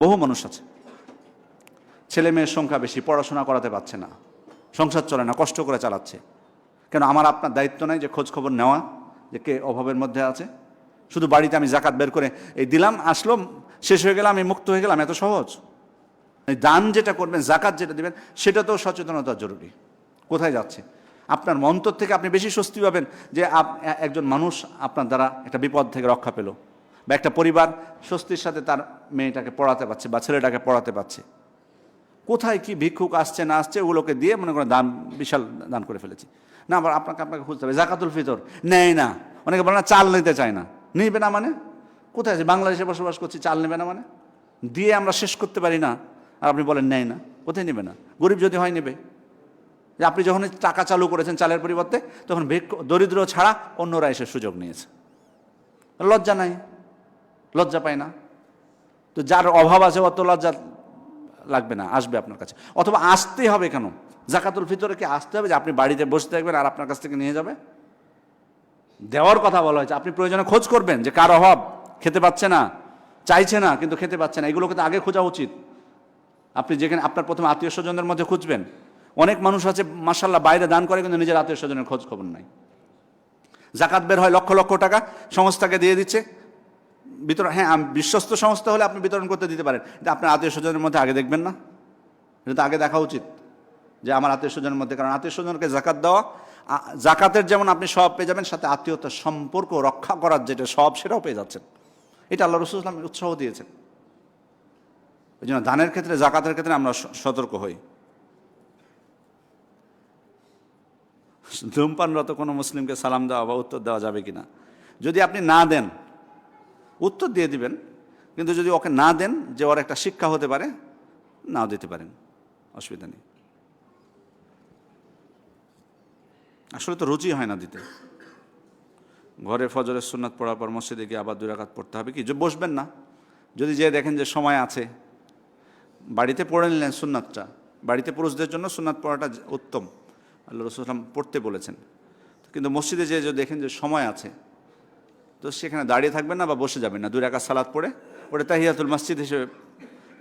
বহু মানুষ আছে, ছেলে মেয়ের সংখ্যা বেশি, পড়াশোনা করাতে পারছে না, সংসার চলে না, কষ্ট করে চালাচ্ছে। কেন আমার আপনার দায়িত্ব নাই যে খোঁজ খবর নেওয়া যে কে অভাবের মধ্যে আছে? শুধু বাড়িতে আমি জাকাত বের করে এই দিলাম, আসলো, শেষ হয়ে গেলাম, আমি মুক্ত হয়ে গেলাম, এত সহজ? এই দান যেটা করবেন, জাকাত যেটা দিবেন, সেটা তো সচেতনতা জরুরি। কোথায় যাচ্ছে? আপনার মন্তর থেকে আপনি বেশি স্বস্তি পাবেন যে একজন মানুষ আপনার দ্বারা একটা বিপদ থেকে রক্ষা পেল, বা একটা পরিবার স্বস্তির সাথে তার মেয়েটাকে পড়াতে পারছে বা ছেলেটাকে পড়াতে পারছে। কোথায় কি ভিক্ষুক আসছে না আসছে, ওগুলোকে দিয়ে মনে করেন দান, বিশাল দান করে ফেলেছি। না, আবার আপনাকে খুঁজতে হবে। জাকাতুল ফিতর নেয় না, অনেকে বলে না চাল নিতে চায় না। নিবে না মানে? কোথায় আছে? বাংলাদেশে বসবাস করছি, চাল নেবে না মানে? দিয়ে আমরা শেষ করতে পারি না, আর আপনি বলেন নেয় না। কোথায় নেবে না? গরিব যদি হয় নেবে। যে আপনি যখন টাকা চালু করেছেন চালের পরিবর্তে, তখন দরিদ্র ছাড়া অন্যরা এসে সুযোগ নিয়েছে। লজ্জা নাই, লজ্জা পায় না। তো যার অভাব আছে অত লজ্জা লাগবে না, আসবে আপনার কাছে। অথবা আসতে হবে কেন? জাকাতুল ফিতরে কি আসতে হবে যে আপনি বাড়িতে বসে থাকবেন আর আপনার কাছ থেকে নিয়ে যাবে? দেওয়ার কথা বলা হয়েছে। আপনি প্রয়োজনে খোঁজ করবেন যে কার অভাব, খেতে পাচ্ছে না, চাইছে না কিন্তু খেতে পাচ্ছে না, এগুলোকে তো আগে খোঁজা উচিত। আপনি যেখানে আপনার প্রথমে আত্মীয় স্বজনের মধ্যে খুঁজবেন। অনেক মানুষ আছে মাশাআল্লাহ বাইরে দান করে কিন্তু নিজের আত্মীয় স্বজনের খোঁজ খবর নাই। জাকাত বের হয় লক্ষ লক্ষ টাকা, সংস্থাকে দিয়ে দিচ্ছে বিতরণ। হ্যাঁ, বিশ্বস্ত সংস্থা হলে আপনি বিতরণ করতে দিতে পারেন, কিন্তু আপনার আত্মীয় স্বজনের মধ্যে আগে দেখবেন না? এটা তো আগে দেখা উচিত যে আমার আত্মীয় স্বজনের মধ্যে। কারণ আত্মীয় স্বজনকে জাকাত দেওয়া, জাকাতের যেমন আপনি সব পেয়ে যাবেন, সাথে আত্মীয়তার সম্পর্ক রক্ষা করার যেটা সব, সেটাও পেয়ে যাচ্ছেন। এটা আল্লাহ রাসূল সাল্লাল্লাহু আলাইহি ওয়াসাল্লাম উৎসাহ দিয়েছেন। এই জন্য দানের ক্ষেত্রে, জাকাতের ক্ষেত্রে আমরা সতর্ক হই। ধূমপানরত কোনো মুসলিমকে সালাম দেওয়া বা উত্তর দেওয়া যাবে কিনা? যদি আপনি না দেন, উত্তর দিয়ে দিবেন, কিন্তু যদি ওকে না দেন, যে ওর একটা শিক্ষা হতে পারে, নাও দিতে পারেন, অসুবিধা নেই। আসলে তো রুচি হয় না দিতে। ঘরে ফজরের সুন্নাত পড়ার পর মসজিদে গিয়ে আবার 2 রাকাত পড়তে হবে কি? যে বসবেন না, যদি যে দেখেন যে সময় আছে, বাড়িতে পড়ে নিলেন সুন্নাতটা। বাড়িতে পুরুষদের জন্য সুন্নাত পড়াটা উত্তম, আল্লাহ রাসূল সাল্লাল্লাহু আলাইহি ওয়াসাল্লাম পড়তে বলেছেন। কিন্তু মসজিদে যে দেখেন যে সময় আছে, তো সেখানে দাঁড়িয়ে থাকবেন না বা বসে যাবেন না। 2 রাকাত সালাত পড়ে ওটা তাহিয়াতুল মসজিদ হিসেবে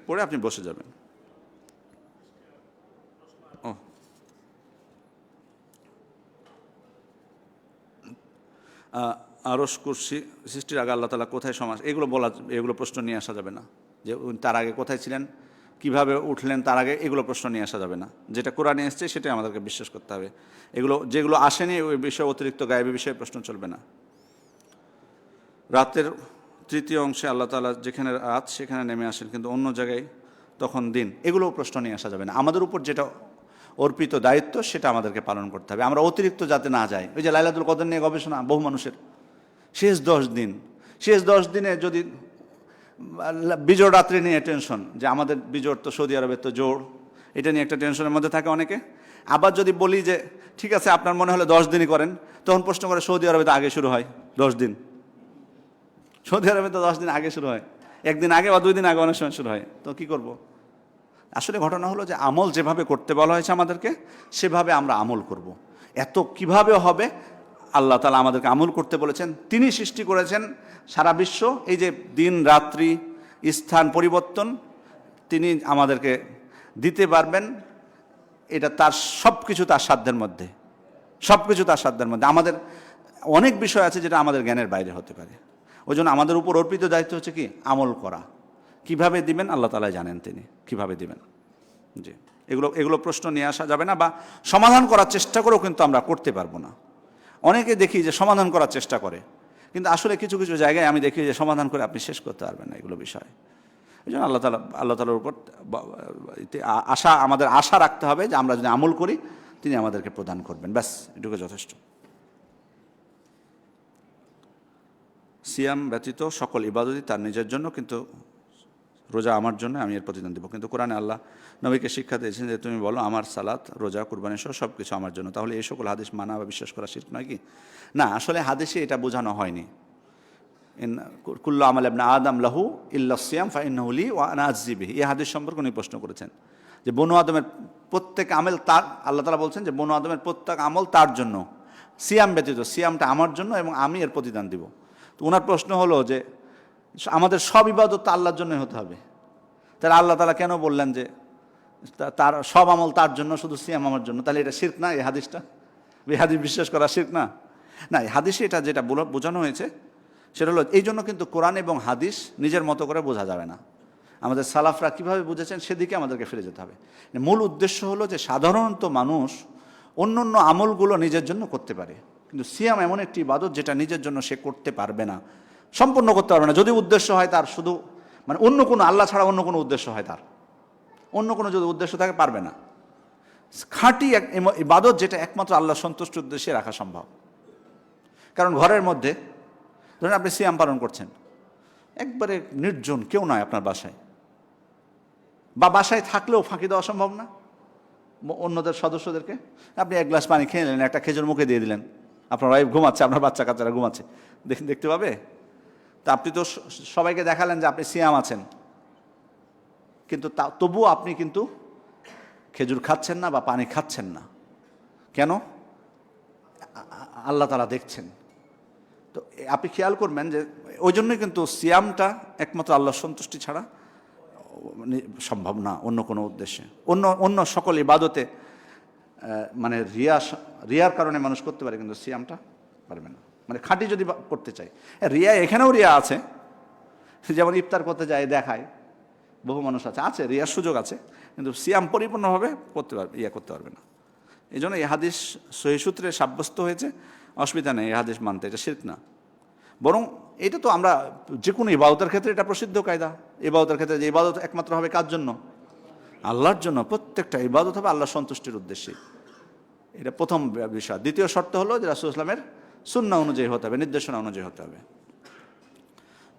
পড়ে আপনি বসে যাবেন। ও, আরশ কুরসি সৃষ্টির আগে আল্লাহ তাআলা কোথায় সমাজ, এগুলো প্রশ্ন নিয়ে আসা যাবে না। যে তার আগে কোথায় ছিলেন, কিভাবে উঠলেন, তার আগে এগুলো প্রশ্ন নিয়ে আসা যাবে না। যেটা কোরআনে এসছে সেটাই আমাদেরকে বিশ্বাস করতে হবে। যেগুলো আসেনি ওই বিষয়ে অতিরিক্ত গায়েবী বিষয়ে প্রশ্ন চলবে না। রাতের 3য় অংশে আল্লাহ তাআলা যেখানে রাত সেখানে নেমে আসেন, কিন্তু অন্য জায়গায় তখন দিন, এগুলোও প্রশ্ন নিয়ে আসা যাবে না। আমাদের উপর যেটা অর্পিত দায়িত্ব সেটা আমাদেরকে পালন করতে হবে। আমরা অতিরিক্ত যাতে না যাই। ওই যে লাইলাতুল কদর নিয়ে গবেষণা বহু মানুষের, শেষ 10 দিনে যদি বিজোড় রাত্রি নিয়ে টেনশন, যে আমাদের বিজোড় তো সৌদি আরবের তো জোড়, এটা নিয়ে একটা টেনশনের মধ্যে থাকে অনেকে। আবার যদি বলি যে ঠিক আছে আপনার মনে হলে 10 দিনই করেন, তখন প্রশ্ন করে সৌদি আরবে তো আগে শুরু হয় 10 দিন। সৌদি আরবে তো 10 দিন আগে শুরু হয়, 1 দিন আগে বা 2 দিন আগে অনেক সময় শুরু হয়। তো কি করব? আসলে ঘটনা হলো যে আমল যেভাবে করতে বলা হয়েছে আমাদেরকে, সেভাবে আমরা আমল করব। এত কিভাবে হবে? আল্লাহ তাআলা আমাদেরকে আমল করতে বলেছেন। তিনি সৃষ্টি করেছেন সারা বিশ্ব। এই যে দিন রাত্রি, স্থান পরিবর্তন তিনি আমাদেরকে দিতে পারবেন। এটা তার সব কিছু তার সাধ্যের মধ্যে, সব কিছু তার সাধ্যের মধ্যে। আমাদের অনেক বিষয় আছে যেটা আমাদের জ্ঞানের বাইরে হতে পারে। ওই জন্য আমাদের উপর অর্পিত দায়িত্ব হচ্ছে কি? আমল করা। কিভাবে দিবেন আল্লাহ তাআলা জানেন, তিনি কিভাবে দিবেন। জি, এগুলো প্রশ্ন নিয়ে আসা যাবে না, বা সমাধান করার চেষ্টা করেও কিন্তু আমরা করতে পারবো না। অনেকে দেখি যে সমাধান করার চেষ্টা করে, কিন্তু আসলে কিছু কিছু জায়গায় আমি দেখি যে সমাধান করে আপনি শেষ করতে পারবেন না এগুলো বিষয়। এই জন্য আল্লাহ তাআলার উপর আমাদের আশা রাখতে হবে যে আমরা যদি আমল করি তিনি আমাদেরকে প্রদান করবেন, ব্যাস এটুকু যথেষ্ট। সিয়াম ব্যতীত সকল ইবাদতই তার নিজের জন্য, কিন্তু রোজা আমার জন্য, আমি এর প্রতিদান দেবো। কিন্তু কোরআনে আল্লাহ নবীকে শিক্ষা দিয়েছেন যে তুমি বলো আমার সালাত, রোজা, কুরবানি সহ সব কিছু আমার জন্য। তাহলে এই সকল হাদিস মানা বা বিশ্বাস করা শিরক নয় কি? না, আসলে হাদিসে এটা বোঝানো হয়নি। কুল্লু আমাল ইবনে আদম লাহু ইল্লা সিয়াম ফাইন্নাহু লি ওয়া আনা আজজি বিহি। এই হাদিস সম্পর্কে উনি প্রশ্ন করেছেন যে বনু আদমের প্রত্যেক আমল তার, আল্লাহ তাআলা বলছেন যে বনু আদমের প্রত্যেক আমল তার জন্য, সিয়াম ব্যতীত, সিয়ামটা আমার জন্য এবং আমি এর প্রতিদান দিব। তো ওনার প্রশ্ন হলো যে আমাদের সব ইবাদত তো আল্লাহর জন্যই হতে হবে, তাহলে আল্লাহ তাআলা কেন বললেন যে তার সব আমল তার জন্য, শুধু সিয়াম আমার জন্য? তাহলে এটা শিরক না? এই হাদিসটা, এই হাদিস বিশ্বাস করা শিরক না? না, এই হাদিসে এটা যেটা বোঝানো হয়েছে সেটা হলো, এই জন্য কিন্তু কোরআন এবং হাদিস নিজের মতো করে বোঝা যাবে না। আমাদের সালাফরা কীভাবে বুঝেছেন সেদিকে আমাদেরকে ফিরে যেতে হবে। মূল উদ্দেশ্য হলো যে সাধারণত মানুষ অন্য অন্য আমলগুলো নিজের জন্য করতে পারে, কিন্তু সিয়াম এমন একটি ইবাদত যেটা নিজের জন্য সে করতে পারবে না, সম্পূর্ণ করতে পারবে না। যদি উদ্দেশ্য হয় তার শুধু মানে অন্য কোনো, আল্লাহ ছাড়া অন্য কোনো উদ্দেশ্য হয়, তার অন্য কোনো যদি উদ্দেশ্য থাকে পারবে না। খাঁটি এক ইবাদত যেটা একমাত্র আল্লাহ সন্তুষ্টির উদ্দেশ্যে রাখা সম্ভব। কারণ ঘরের মধ্যে ধরেন আপনি সিয়াম পালন করছেন, একবারে নির্জন, কেউ নয় আপনার বাসায়, বা বাসায় থাকলেও ফাঁকি দেওয়া সম্ভব না অন্যদের সদস্যদেরকে। আপনি এক গ্লাস পানি খেয়ে নিলেন, একটা খেজুর মুখে দিয়ে দিলেন, আপনার ওয়াইফ ঘুমাচ্ছে, আপনার বাচ্চা কাচ্চারা ঘুমাচ্ছে, দেখতে পাবে? তা আপনি তো সবাইকে দেখালেন যে আপনি সিয়াম আছেন, কিন্তু তবুও আপনি কিন্তু খেজুর খাচ্ছেন না বা পানি খাচ্ছেন না। কেন? আল্লাহ তাআলা দেখছেন। তো আপনি খেয়াল করবেন যে ওই জন্যই কিন্তু সিয়ামটা একমাত্র আল্লাহর সন্তুষ্টি ছাড়া সম্ভব না, অন্য কোনো উদ্দেশ্যে। অন্য সকল ইবাদতে মানে রিয়ার কারণে মানুষ করতে পারে, কিন্তু সিয়ামটা পারবে না। মানে খাঁটি যদি করতে চাই, রিয়া এখানেও রিয়া আছে, যেমন ইফতার করতে যায় দেখায়, বহু মানুষ আছে রিয়ার সুযোগ আছে, কিন্তু সিয়াম পরিপূর্ণভাবে করতে পারবে না। এই জন্য এই হাদিস সহিহ সূত্রে সাব্যস্ত হয়েছে, অসুবিধা নেই এই হাদিস মানতে, এটা শিরক না। বরং এটা তো আমরা যে কোনো ইবাদতের ক্ষেত্রে এটা প্রসিদ্ধ কায়দা। ইবাদতের ক্ষেত্রে যে ইবাদত একমাত্র হবে কার জন্য? আল্লাহর জন্য। প্রত্যেকটা ইবাদত হবে আল্লাহর সন্তুষ্টির উদ্দেশ্যে, এটা প্রথম বিষয়। দ্বিতীয় শর্ত হলো যে রাসূলুল্লাহ সাল্লাল্লাহু আলাইহি ওয়াসাল্লামের সুন্নাহ অনুযায়ী হতে হবে, নির্দেশনা অনুযায়ী হতে হবে।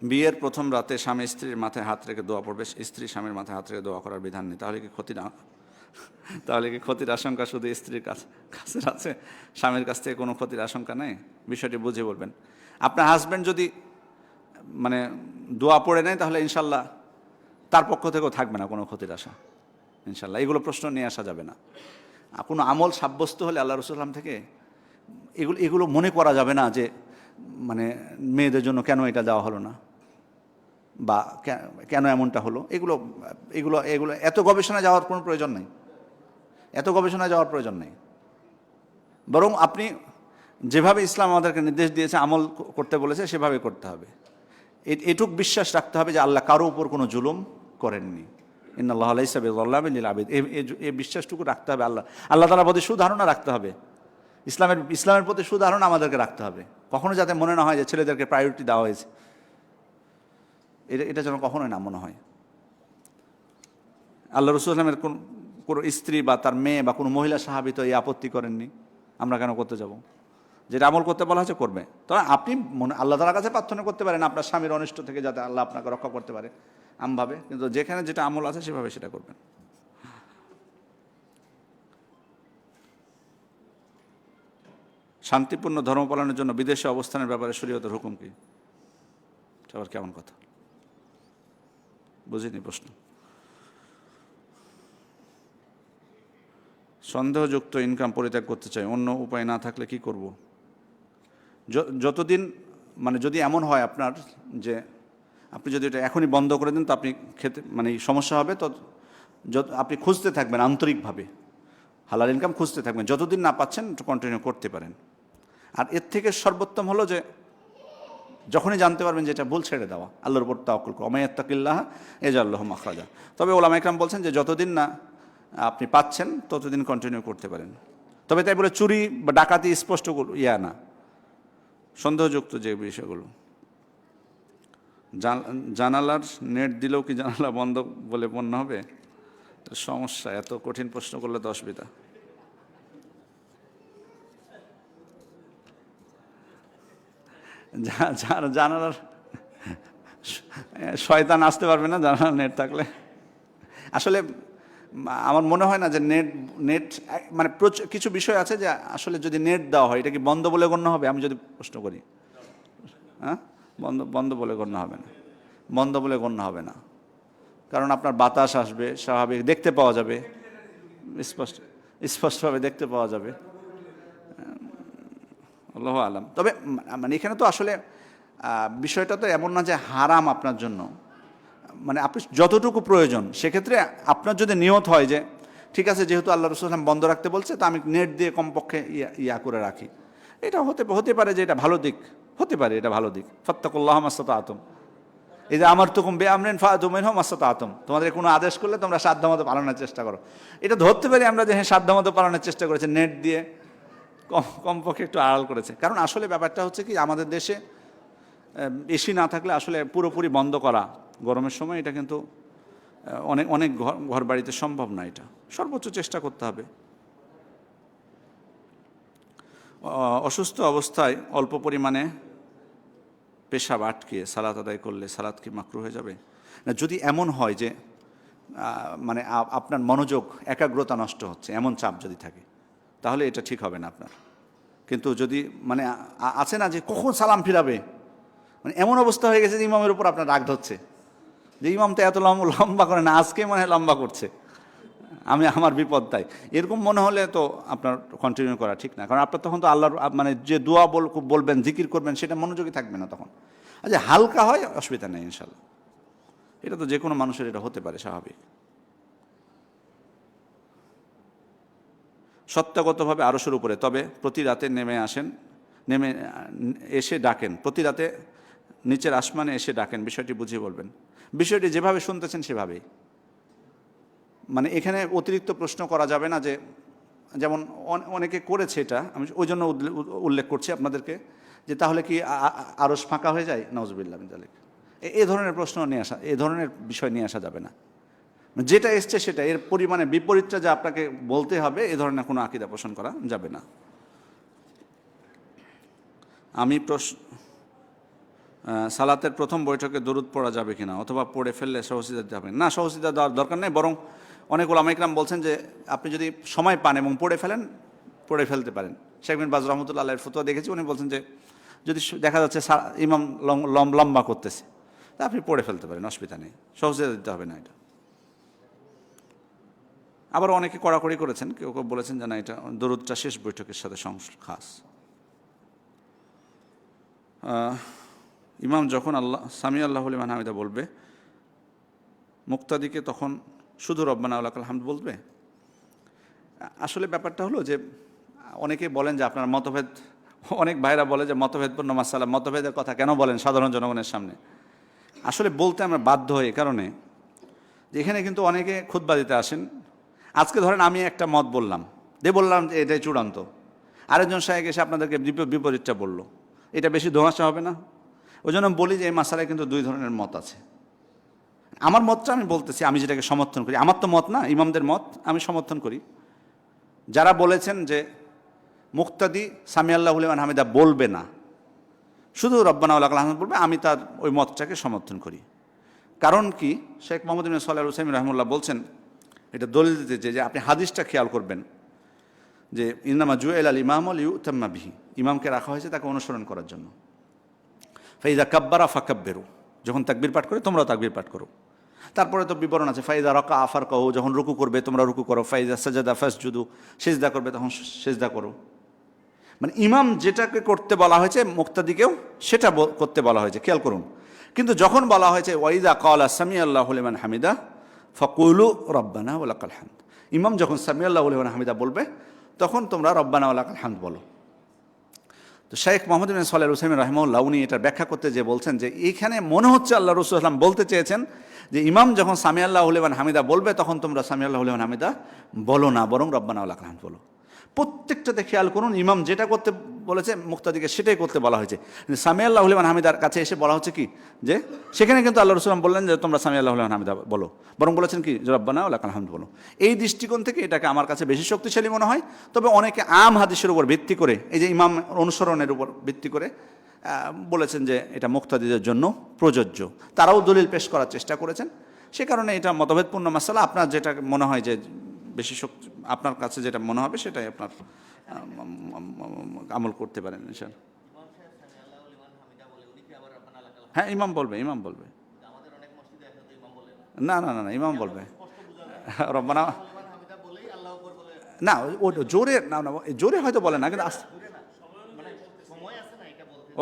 বিয়ের প্রথম রাতে স্বামী স্ত্রীর মাথায় হাত রেখে দোয়া পড়বে, স্ত্রী স্বামীর মাথায় হাত রেখে দোয়া করার বিধান নেই, তাহলে কি ক্ষতির আশঙ্কা শুধু স্ত্রীর কাছে আছে, স্বামীর কাছ থেকে কোনো ক্ষতির আশঙ্কা নেই? বিষয়টি বুঝে বলবেন। আপনার হাজব্যান্ড যদি মানে দোয়া পড়ে নেয়, তাহলে ইনশাল্লাহ তার পক্ষ থেকেও থাকবে না কোনো ক্ষতির আশা, ইনশাল্লাহ। এগুলো প্রশ্ন নিয়ে আসা যাবে না। কোনো আমল সাব্যস্ত হলে আল্লাহ রাসূল সাল্লাল্লাহু আলাইহি ওয়াসাল্লাম থেকে এগুলো মনে করা যাবে না যে মানে মেয়েদের জন্য কেন এটা দেওয়া হলো না, বা কেন এমনটা হলো। এগুলো এগুলো এগুলো এত গবেষণায় যাওয়ার কোনো প্রয়োজন নেই, বরং আপনি যেভাবে ইসলাম আমাদেরকে নির্দেশ দিয়েছে, আমল করতে বলেছে, সেভাবে করতে হবে। এটুক বিশ্বাস রাখতে হবে যে আল্লাহ কারো উপর কোনো জুলুম করেননি। ইন্নাল্লাহা লাইসা বিযাল্লামিন লিল আবিদ। এই বিশ্বাসটুকু রাখতে হবে। আল্লাহ তাআলার প্রতি সুধারণা রাখতে হবে, ইসলামের প্রতি সুধারণা আমাদেরকে রাখতে হবে। কখনো যাতে মনে না হয় যে ছেলেদেরকে প্রায়োরিটি দেওয়া হয়েছে, এটা যেন কখনোই না মনে হয়। আল্লাহ রাসূল সাল্লাল্লাহু আলাইহি ওয়াসাল্লামের কোনো স্ত্রী বা তার মেয়ে বা কোনো মহিলা সাহাবী তো এই আপত্তি করেননি, আমরা কেন করতে যাব? যেটা আমল করতে বলা হয়েছে করবে। তবে আপনি আল্লাহ তাআলার কাছে প্রার্থনা করতে পারেন আপনার স্বামীর অনিষ্ট থেকে, যাতে আল্লাহ আপনাকে রক্ষা করতে পারে আমভাবে, কিন্তু যেখানে যেটা আমল আছে সেভাবে সেটা করবেন। শান্তিপূর্ণ ধর্ম পালনের জন্য বিদেশে অবস্থানের ব্যাপারে শরীয়তের হুকুম কি? আবার কেমন কথা, বুঝিনি প্রশ্ন। সন্দেহযুক্ত ইনকাম পরিত্যাগ করতে চাই, অন্য উপায় না থাকলে কি করব? যতদিন মানে যদি এমন হয় আপনার যে আপনি যদি এটা এখনই বন্ধ করে দেন, তো আপনি খেতে মানে সমস্যা হবে, তো আপনি খুঁজতে থাকবেন আন্তরিকভাবে, হালাল ইনকাম খুঁজতে থাকবেন, যতদিন না পাচ্ছেন কন্টিনিউ করতে পারেন। আর এর থেকে সর্বোত্তম হলো যে যখনই জানতে পারবেন যে এটা ভুল, ছেড়ে দেওয়া, আল্লাহর উপর তাওয়াক্কুল করা। ওয়া ইয়াত্তাকিল্লাহ ইয়াজআল লাহু মাখরাজা। তবে উলামা ইকরাম বলছেন যে যতদিন না আপনি পাচ্ছেন ততদিন কন্টিনিউ করতে পারেন। তবে তাই বলে চুরি বা ডাকাতি স্পষ্ট না, সন্দেহযুক্ত যে বিষয়গুলো। জানালার নেট দিলেও কি জানালা বন্ধ বলে মনে হবে? সমস্যা, এত কঠিন প্রশ্ন করলে তো অসুবিধা। জানালার শয়তান আসতে পারবে না জানালার নেট থাকলে? আসলে আমার মনে হয় না যে নেট মানে কিছু বিষয় আছে যে আসলে যদি নেট দেওয়া হয়, এটা কি বন্ধ বলে গণ্য হবে? আমি যদি প্রশ্ন করি, হ্যাঁ, বন্ধ বলে গণ্য হবে না, কারণ আপনার বাতাস আসবে, স্বাভাবিক দেখতে পাওয়া যাবে, স্পষ্টভাবে দেখতে পাওয়া যাবে। আল্লাহু আলাম। তবে মানে এখানে তো আসলে বিষয়টা তো এমন না যে হারাম আপনার জন্য, মানে আপনি যতটুকু প্রয়োজন, সেক্ষেত্রে আপনার যদি নিয়ত হয় যে ঠিক আছে যেহেতু আল্লাহ রাসূল সাল্লাল্লাহু আলাইহি ওয়াসাল্লাম বন্ধ রাখতে বলছে, তো আমি নেট দিয়ে কমপক্ষে ইয়া করে রাখি, এটা হতে পারে যে এটা ভালো দিক, হতে পারে এটা ভালো দিক। ফাত্তাকুল্লাহ মাসতাতুম, এই যে আমারতুকুম বিআমরিন ফাআতু মিনহু মাসতাতুম, তোমাদের কোনো আদেশ করলে তোমরা সাধ্যমতো পালনের চেষ্টা করো। এটা ধরতে পারি আমরা যে হ্যাঁ সাধ্যমতো পালনের চেষ্টা করেছে, নেট দিয়ে কমপক্ষে একটু আড়াল করেছে। কারণ আসলে ব্যাপারটা হচ্ছে কি, আমাদের দেশে এসি না থাকলে আসলে পুরোপুরি বন্ধ করা গরমের সময় এটা কিন্তু অনেক অনেক ঘর বাড়িতে সম্ভব না, এটা সর্বোচ্চ চেষ্টা করতে হবে। অসুস্থ অবস্থায় অল্প পরিমাণে পেশাব আটকে সালাত আদায় করলে সালাত কি মাকরুহ হয়ে যাবে? না, যদি এমন হয় যে মানে আপনার মনোযোগ একাগ্রতা নষ্ট হচ্ছে, এমন চাপ যদি থাকে, তাহলে এটা ঠিক হবে না আপনার। কিন্তু যদি মানে আছে না যে কখন সালাম ফিরাবে, মানে এমন অবস্থা হয়ে গেছে যে ইমামের উপর আপনার রাগ ধরছে যে ইমাম তো এত লম্বা করে না, আজকে মনে হয় লম্বা করছে, আমার বিপদ তাই, এরকম মনে হলে তো আপনার কন্টিনিউ করা ঠিক না। কারণ আপনার তখন তো আল্লাহর মানে যে দোয়া বলবেন, জিকির করবেন, সেটা মনোযোগী থাকবে না তখন। আচ্ছা, হালকা হয় অসুবিধা নেই ইনশাল্লাহ, এটা তো যে কোনো মানুষের এটা হতে পারে, স্বাভাবিক। সত্যাগতভাবে আরশের উপরে, তবে প্রতি রাতে নেমে এসে ডাকেন, প্রতি রাতে নিচের আসমানে এসে ডাকেন, বিষয়টি বুঝিয়ে বলবেন। বিষয়টি যেভাবে শুনতেছেন সেভাবেই, মানে এখানে অতিরিক্ত প্রশ্ন করা যাবে না যে যেমন অনেকে করেছে, এটা আমি ওই জন্য উল্লেখ করছি আপনাদেরকে, যে তাহলে কি আরশ ফাঁকা হয়ে যায়, নাউজুবিল্লাহ মিন যালিক, এই ধরনের প্রশ্ন নিয়ে আসা, এই ধরনের বিষয় নিয়ে আসা যাবে না। যেটা এসছে সেটা, এর পরিমাণে বিপরীতটা যে আপনাকে বলতে হবে, এ ধরনের কোনো আকীদা পোষণ করা যাবে না। আমি সালাতের প্রথম বৈঠকে দরুদ পড়া যাবে কিনা, অথবা পড়ে ফেললে সহসিদা দিতে হবে না? সহসিদা দেওয়ার দরকার নেই, বরং অনেক ওলামা ইকরাম বলছেন যে আপনি যদি সময় পান এবং পড়ে ফেলতে পারেন। শেখ বিন বাজ রহমতুল্লাহ আলাইহির ফতোয়া দেখেছি, উনি বলছেন যে যদি দেখা যাচ্ছে ইমাম লম্বা করতেছে, তা আপনি পড়ে ফেলতে পারেন, অসুবিধা নেই, সহসিদা দিতে হবে না এটা। আবার অনেকে কড়াকড়ি করেছেন, কেউ কেউ বলেছেন যে না, এটা দরুদটা শেষ বৈঠকের সাথে খাস। ইমাম যখন সামি আল্লাহু লিমান হামিদা বলবে, মুক্তাদিকে তখন শুধু রব্বানা ওয়া লাকাল হামদ বলবে? আসলে ব্যাপারটা হলো যে অনেকে বলেন যে আপনার মতভেদ, অনেক ভাইরা বলে যে মতভেদপূর্ণ মাসালা, মতভেদের কথা কেন বলেন সাধারণ জনগণের সামনে? আসলে বলতে আমরা বাধ্য হই, কারণে যে এখানে কিন্তু অনেকে খুতবা দিতে আসেন। আজকে ধরেন আমি একটা মত বললাম যে এটাই চূড়ান্ত, আরেকজন শায়েখ এসে আপনাদেরকে বিপরীতটা বলল, এটা বেশি ধোঁয়াশা হবে না? ওই জন্য বলি যে এই মাসালায় কিন্তু দুই ধরনের মত আছে। আমার মতটা আমি বলতেছি, আমি যেটাকে সমর্থন করি, আমার তো মত না, ইমামদের মত আমি সমর্থন করি। যারা বলেছেন যে মুক্তাদি সামি আল্লাহু লিমান হামিদা বলবে না, শুধু রব্বানা ওয়া লাকাল হামদ বলবে, আমি তার ওই মতটাকে সমর্থন করি। কারণ কি, শেখ মোহাম্মদ ইবনে সালেহ আল উসাইমিন রাহিমাহুল্লাহ বলছেন, এটা দলিল দিতে যে আপনি হাদিসটা খেয়াল করবেন, যে ইন্নামা জুইল আল ইমাম লিউতাম্মা বিহি, ইমামকে রাখা হয়েছে তাকে অনুসরণ করার জন্য। ফাইদা কাব্বারা ফাকাব্বিরু, যখন তাকবীর পাঠ করে তোমরাও তাকবীর পাঠ করো। তারপরে তো বিবরণ আছে, ফাইদা রাকা আফার কাহু, যখন রুকু করবে তোমরা রুকু করো, ফাইদা সাজাদা ফাসজুদু, সিজদা করবে তখন সিজদা করো। মানে ইমাম যেটাকে করতে বলা হয়েছে মুক্তাদিকেও সেটা করতে বলা হয়েছে, খেয়াল করুন। কিন্তু যখন বলা হয়েছে ওয়াইদা ক্বালা সামি আল্লাহু লিমান হামিদা ফাকুলু রব্বানা ওয়া লাকাল হামদ, ইমাম যখন সামি আল্লাহু লিমান হামিদা বলবে তখন তোমরা রব্বানা ওয়া লাকাল হামদ বলো। তো শেখ মোহাম্মদ ইবনে সালেহ আল উসাইমিন রাহিমাহুল্লাহ উনি এটা ব্যাখ্যা করতে যে বলছেন যে এইখানে মনে হচ্ছে আল্লাহ রাসূল সাল্লাল্লাহু আলাইহি ওয়াসাল্লাম বলতে চেয়েছেন যে ইমাম যখন সামি আল্লাহু লিমান হামিদা বলবে তখন তোমরা সামি আল্লাহু লিমান হামিদা বলো না, বরং রব্বানা ওয়া লাকাল হামদ বলো। প্রত্যেকটাতে খেয়াল করুন, ইমাম যেটা করতে বলেছে মুক্তাদিকে সেটাই করতে বলা হয়েছে। সামি আল্লাহু লিমান হামিদার কাছে এসে বলা হচ্ছে কি, যে সেখানে কিন্তু আল্লাহ রাসূল বললেন যে তোমরা সামি আল্লাহু লিমান হামিদা বলো, বরং বলেছেন কি রব্বানা ওয়া লাকাল হামদ বলো। এই দৃষ্টিকোণ থেকে এটাকে আমার কাছে বেশি শক্তিশালী মনে হয়। তবে অনেকে আম হাদিসের উপর ভিত্তি করে, এই যে ইমাম অনুসরণের উপর ভিত্তি করে বলেছেন যে এটা মুক্তাদিদের জন্য প্রযোজ্য, তারাও দলিল পেশ করার চেষ্টা করেছেন। সে কারণে এটা মতভেদপূর্ণ মাসালা, আপনার যেটা মনে হয় যে বেশি শক্তি, আপনার কাছে যেটা মনে হবে সেটাই আপনার আমল করতে পারেন ইনশাআল্লাহ। হ্যাঁ, ইমাম বলবে না, ইমাম বলবে রব্বানা, না ও জোরে জোরে হয়তো বলে না, কিন্তু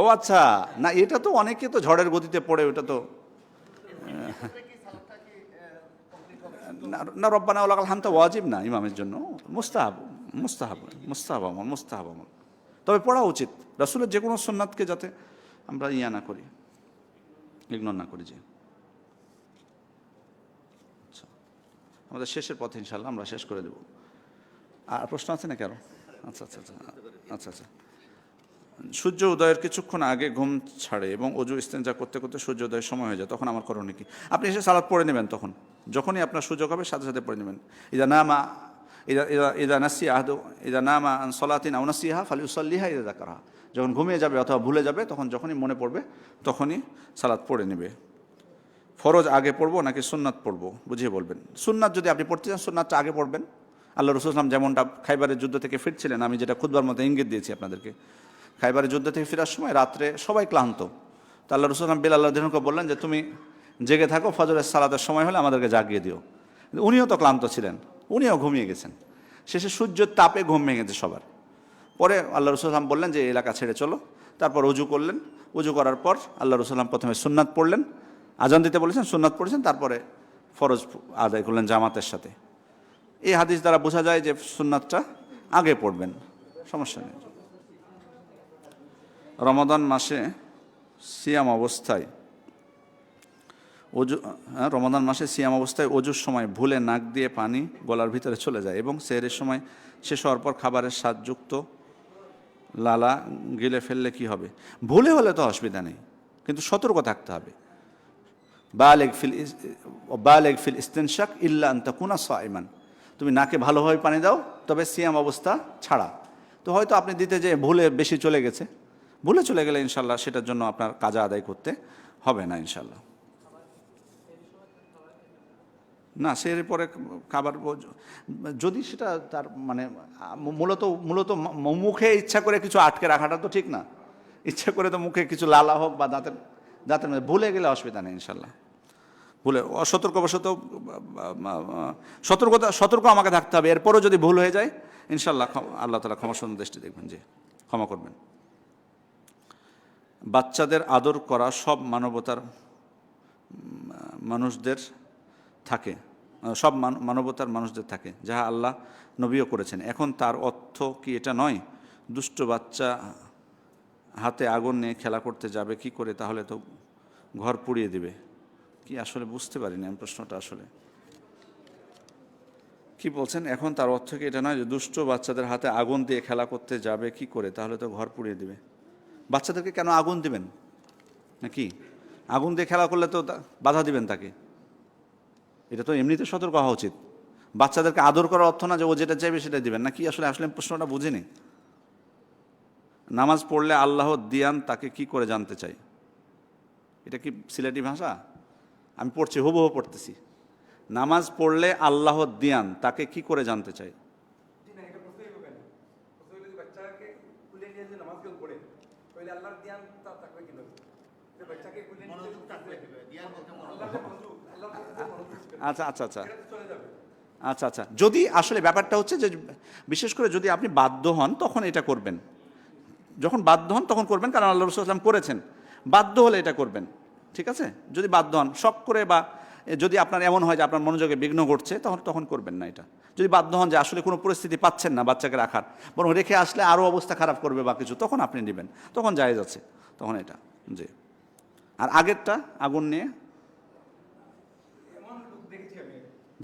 ও আচ্ছা, না এটা তো অনেকে তো ঝড়ের গতিতে পড়ে, ওটা তো না, রব্বানা ওয়া লাকাল হামদ ওয়াজিব না ইমামের জন্য, মুস্তাহাব, মুস্তাহাব, মুস্তাহাব আমল, মুস্তাহাব আমল। তবে পড়া উচিত রাসূলের যে কোনো সুন্নাতকে যাতে আমরা না করি, ইগনোর না করি। যে আচ্ছা, আমাদের শেষের পথে ইনশাআল্লাহ আমরা শেষ করে দেব। আর প্রশ্ন আছে নাকি আরো? আচ্ছা আচ্ছা আচ্ছা আচ্ছা আচ্ছা। সূর্য উদয়ের কিছুক্ষণ আগে ঘুম ছাড়ে এবং অজু ইস্তেঞ্জা করতে করতে সূর্য উদয়ের সময় হয়ে যায়, তখন আমার করণীয় কি? আপনি এসে সালাত পড়ে নেবেন, তখন যখনই আপনার সুযোগ হবে সাথে সাথে পড়ে নেবেন। ইদা নামা ইদা নাসিয়া আহাদু ইদা নামা আন সলাতিন আও নাসিহা ফালিউসাল্লিহা ইদা যাকারাহা। যখন ঘুমিয়ে যাবে অথবা ভুলে যাবে, তখন যখনই মনে পড়বে তখনই সালাত পড়ে নেবে। ফরজ আগে পড়বো নাকি সুন্নাত পড়বো বুঝিয়ে বলবেন। সুন্নাত যদি আপনি পড়তে চান সুন্নাতটা আগে পড়বেন। আল্লাহ রাসূল সাল্লাল্লাহু আলাইহি ওয়াসাল্লাম যেমনটা খাইবারের যুদ্ধ থেকে ফিরছিলেন, আমি যেটা খুতবার মধ্যে ইঙ্গিত দিয়েছি আপনাদেরকে, খাইবারের যুদ্ধ থেকে ফেরার সময় রাত্রে সবাই ক্লান্ত, তো আল্লাহ রাসূল সাল্লাল্লাহু আলাইহি ওয়াসাল্লাম বেলাল রাদিয়াল্লাহু আনহুকে বললেন যে তুমি জেগে থাকো, ফজরের সালাতের সময় হলে আমাদেরকে জাগিয়ে দিও। উনিও তো ক্লান্ত ছিলেন, উনিও ঘুমিয়ে গেছেন। শেষে সূর্যের তাপে ঘুম ভেঙে গেছে সবার। পরে আল্লাহ রাসূল সাল্লাল্লাহু আলাইহি ওয়াসাল্লাম বললেন যে এই এলাকা ছেড়ে চলো। তারপর অজু করলেন, অজু করার পর আল্লাহ রাসূল সাল্লাল্লাহু আলাইহি ওয়াসাল্লাম প্রথমে সুন্নাত পড়লেন, আজান দিতে বলেছেন, সুন্নাত পড়েছেন, তারপরে ফরজ আদায় করলেন জামাতের সাথে। এই হাদিস দ্বারা বোঝা যায় যে সুন্নাতটা আগে পড়বেন, সমস্যা নেই। রমাদান মাসে সিয়াম অবস্থায় রমাদান মাসে সিয়াম অবস্থায় অজুর সময় ভুলে নাক দিয়ে পানি গলার ভিতরে চলে যায় এবং সেহরির সময় শেষ হওয়ার পর খাবারের স্বাদযুক্ত লালা গিলে ফেললে কি হবে? ভুলে হলে তো অসুবিধা নেই, কিন্তু সতর্ক থাকতে হবে। বালেগ ফিল ইস্তিনশাক ইল্লা আন তাকুনা সাইমান। তুমি নাকে ভালোভাবে পানি দাও, তবে সিয়াম অবস্থা ছাড়া। তো হয়তো আপনি দিতে যে ভুলে বেশি চলে গেছে, ভুলে চলে গেলে ইনশাল্লাহ সেটার জন্য আপনার কাজা আদায় করতে হবে না ইনশাল্লাহ। না, সের পরে খাবার যদি সেটা তার মানে মূলত মুখে ইচ্ছা করে কিছু আটকে রাখাটা তো ঠিক না। ইচ্ছা করে তো মুখে কিছু লালা হোক বা দাঁতের মধ্যে ভুলে গেলে অসুবিধা নেই ইনশাল্লাহ। ভুলে অসতর্কবশত সতর্ক আমাকে থাকতে হবে। এরপরও যদি ভুল হয়ে যায় ইনশাল্লাহ আল্লাহ তাআলা ক্ষমা সুন্দর দৃষ্টি দেখবেন, যে ক্ষমা করবেন। বাচ্চাদের আদর করা সব মানবতার মানুষদের থাকে, সব মানবতার মানুষদের থাকে, যাহা আল্লাহ নবীও করেছেন। এখন তার অর্থ কি এটা নয়, দুষ্ট বাচ্চা হাতে আগুন নিয়ে খেলা করতে যাবে কি করে, তাহলে তো ঘর পুড়িয়ে দিবে? কি আসলে বুঝতে পারিনি আমি প্রশ্নটা আসলে কি বলছেন। এখন তার অর্থ কি এটা নয় যে দুষ্ট বাচ্চাদের হাতে আগুন দিয়ে খেলা করতে যাবে কি করে, তাহলে তো ঘর পুড়িয়ে দিবে? বাচ্চাদেরকে কেন আগুন দিবেন? নাকি আগুন দিয়ে খেলা করলে তো বাধা দিবেন তাকে? এটা তো এমনিতে সতর্ক হওয়া উচিত। বাচ্চাদেরকে আদর করার অর্থ না যে ও যেটা চাইবে সেটা দিবেন, না কি আসলে প্রশ্নটা বুঝিনি। নামাজ পড়লে আল্লাহ দিয়ান তাকে কি করে জানতে চাই? এটা কি সিলেটি ভাষা? আমি পড়ছি, হুবহু পড়তেছি। নামাজ পড়লে আল্লাহ দিয়ান তাকে কি করে জানতে চাই? আচ্ছা আচ্ছা আচ্ছা আচ্ছা আচ্ছা। যদি আসলে ব্যাপারটা হচ্ছে যে বিশেষ করে যদি আপনি বাধ্য হন তখন এটা করবেন, যখন বাধ্য হন তখন করবেন, কারণ আল্লাহ রাসূল সাল্লাল্লাহু আলাইহি ওয়াসাল্লাম করেছেন। বাধ্য হলে এটা করবেন, ঠিক আছে? যদি বাধ্য হন শখ করে, বা যদি আপনার এমন হয় যে আপনার মনোযোগে বিঘ্ন ঘটছে, তখন করবেন না এটা। যদি বাধ্য হন যে আসলে কোনো পরিস্থিতি পাচ্ছেন না বাচ্চাকে রাখার, বরং রেখে আসলে আরও অবস্থা খারাপ করবে বা কিছু, তখন আপনি নেবেন, তখন জায়েজ আছে, তখন এটা। জি। আর আগেরটা আগুন নিয়ে,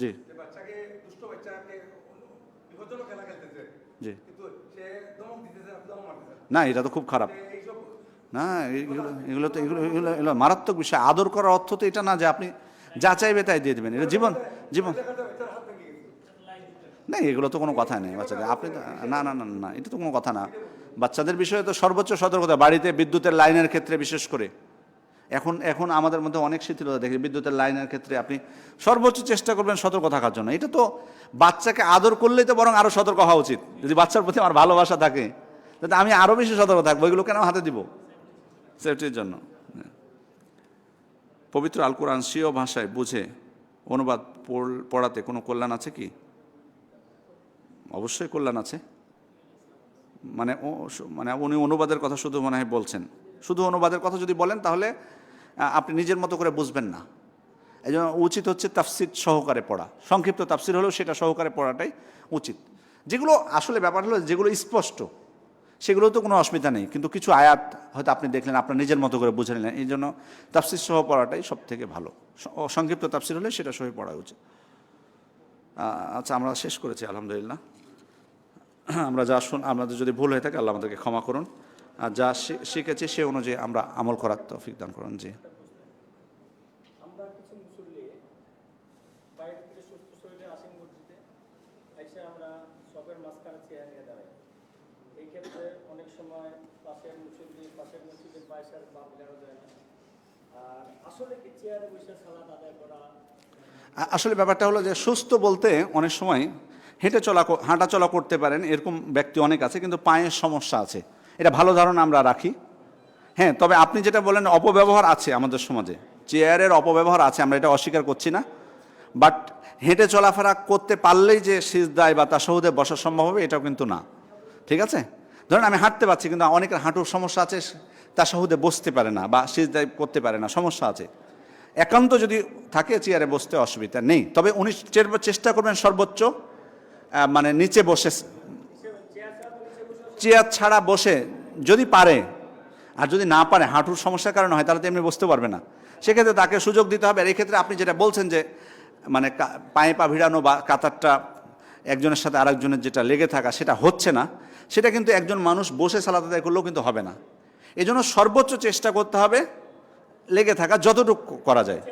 জি জি, না এটা তো খুব খারাপ। না, এগুলো মারাত্মক বিষয়। আদর করার অর্থ তো এটা না যে আপনি যা চাইবে তাই দিয়ে দেবেন। এটা জীবন না, এগুলো তো কোনো কথা নেই বাচ্চাদের। আপনি না না না না, এটা তো কোনো কথা না। বাচ্চাদের বিষয়ে তো সর্বোচ্চ সতর্কতা। বাড়িতে বিদ্যুতের লাইনের ক্ষেত্রে বিশেষ করে এখন আমাদের মধ্যে অনেক শিথিলতা দেখি। বিদ্যুতের লাইনের ক্ষেত্রে আপনি সর্বোচ্চ চেষ্টা করবেন সতর্ক থাকার জন্য। এটা তো বাচ্চাকে আদর করলেই তো বরং আরও সতর্ক হওয়া উচিত। যদি বাচ্চার প্রতি আমার ভালোবাসা থাকে তাতে আমি আরও বেশি সতর্ক থাকবো। এগুলো কেন হাতে দিব? সেফটির জন্য। পবিত্র আল কোরআন স্বীয় ভাষায় বুঝে অনুবাদ পড়াতে কোনো কল্যাণ আছে কি? অবশ্যই কল্যাণ আছে। মানে উনি অনুবাদের কথা শুধু মনে হয় বলছেন। শুধু অনুবাদের কথা যদি বলেন তাহলে আপনি নিজের মতো করে বুঝবেন না। এই জন্য উচিত হচ্ছে তাফসির সহকারে পড়া, সংক্ষিপ্ত তাফসির হলেও সেটা সহকারে পড়াটাই উচিত। যেগুলো আসলে ব্যাপার হলো যেগুলো স্পষ্ট সেগুলো তো কোনো অসুবিধা নেই, কিন্তু কিছু আয়াত হয়তো আপনি দেখলেন আপনার নিজের মতো করে বুঝে নিলেন, এই জন্য তাফসির সহ পড়াটাই সব থেকে ভালো। সংক্ষিপ্ত তাফসির হলে সেটা সহ পড়া উচিত। আচ্ছা, আমরা শেষ করেছি আলহামদুলিল্লাহ। আমরা যা আমাদের যদি ভুল হয়ে থাকে আল্লাহ আমাদেরকে ক্ষমা করুন, আর যা শিখেছি সে অনুযায়ী আমরা আমল করার তৌফিক দান করুন। জি, আমরা কিছু মুসল্লি বাইরে থেকে সুস্থ শরীরে আসেন মসজিদে, এসে আমরা সবের মাঝখানে চেয়ার নিয়ে দাঁড়াই। এই ক্ষেত্রে অনেক সময় পাশের মসজিদের পয়সার বা মিলানো যায় না। আর আসলে কি চেয়ারে বসে সালাত আদায় করা? আসলে ব্যাপারটা হলো যে সুস্থ বলতে অনেক সময় হাঁটা চলা করতে পারেন এরকম ব্যক্তি অনেক আছে, কিন্তু পায়ের সমস্যা আছে, এটা ভালো ধারণা আমরা রাখি। হ্যাঁ, তবে আপনি যেটা বলেন অপব্যবহার আছে আমাদের সমাজে, চেয়ারের অপব্যবহার আছে, আমরা এটা অস্বীকার করছি না। বাট হেঁটে চলাফেরা করতে পারলেই যে সিজদায় বা তাশাহুদে বসা সম্ভব হবে এটাও কিন্তু না। ঠিক আছে, ধরেন আমি হাঁটতে পারছি কিন্তু অনেকের হাঁটুর সমস্যা আছে, তাশাহুদে বসতে পারে না বা সিজদায় করতে পারে না, সমস্যা আছে। একান্ত যদি থাকে চেয়ারে বসতে অসুবিধা নেই, তবে উনি চেষ্টা করবেন সর্বোচ্চ মানে নিচে বসে, চেয়ার ছাড়া বসে যদি পারে। আর যদি না পারে, হাঁটুর সমস্যার কারণে হয়, তাহলে তো এমনি বসতে পারবে না, সেক্ষেত্রে তাকে সুযোগ দিতে হবে। আর এই ক্ষেত্রে আপনি যেটা বলছেন যে মানে পায়ে পা ভিড়ানো বা কাতারটা একজনের সাথে আরেকজনের যেটা লেগে থাকা সেটা হচ্ছে না, সেটা কিন্তু একজন মানুষ বসে সালাত আদায় করলেও কিন্তু হবে না। এই জন্য সর্বোচ্চ চেষ্টা করতে হবে লেগে থাকা যতটুকু করা যায়।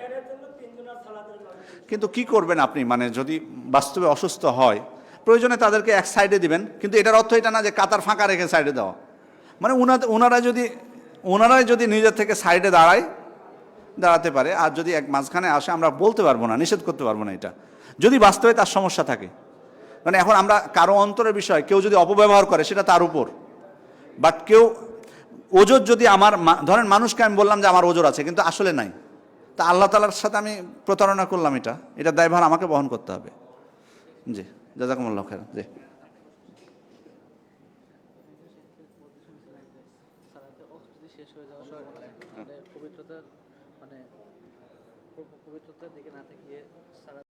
কিন্তু কি করবেন আপনি, মানে যদি বাস্তবে অসুস্থ হয় প্রয়োজনে তাদেরকে এক সাইডে দিবেন, কিন্তু এটার অর্থ এটা না যে কাতার ফাঁকা রেখে সাইডে দেওয়া। মানে ওনারাই যদি নিজের থেকে সাইডে দাঁড়াতে পারে, আর যদি এক মাঝখানে আসে আমরা বলতে পারবো না, নিষেধ করতে পারবো না, এটা যদি বাস্তবে তার সমস্যা থাকে। মানে এখন আমরা কারো অন্তরের বিষয় কেউ যদি অপব্যবহার করে সেটা তার উপর, বাট কেউ ওজোর যদি ধরেন মানুষকে আমি বললাম যে আমার ওজোর আছে কিন্তু আসলে নাই, তা আল্লাহ তাআলার সাথে আমি প্রতারণা করলাম, এটা দায়ভার আমাকে বহন করতে হবে। জি, জাযাকুমুল্লাহ খাইর। জি, শেষ হয়ে যাওয়ার সম্ভাবনা থাকে, তাহলে পবিত্রতার দিকে না তাকিয়ে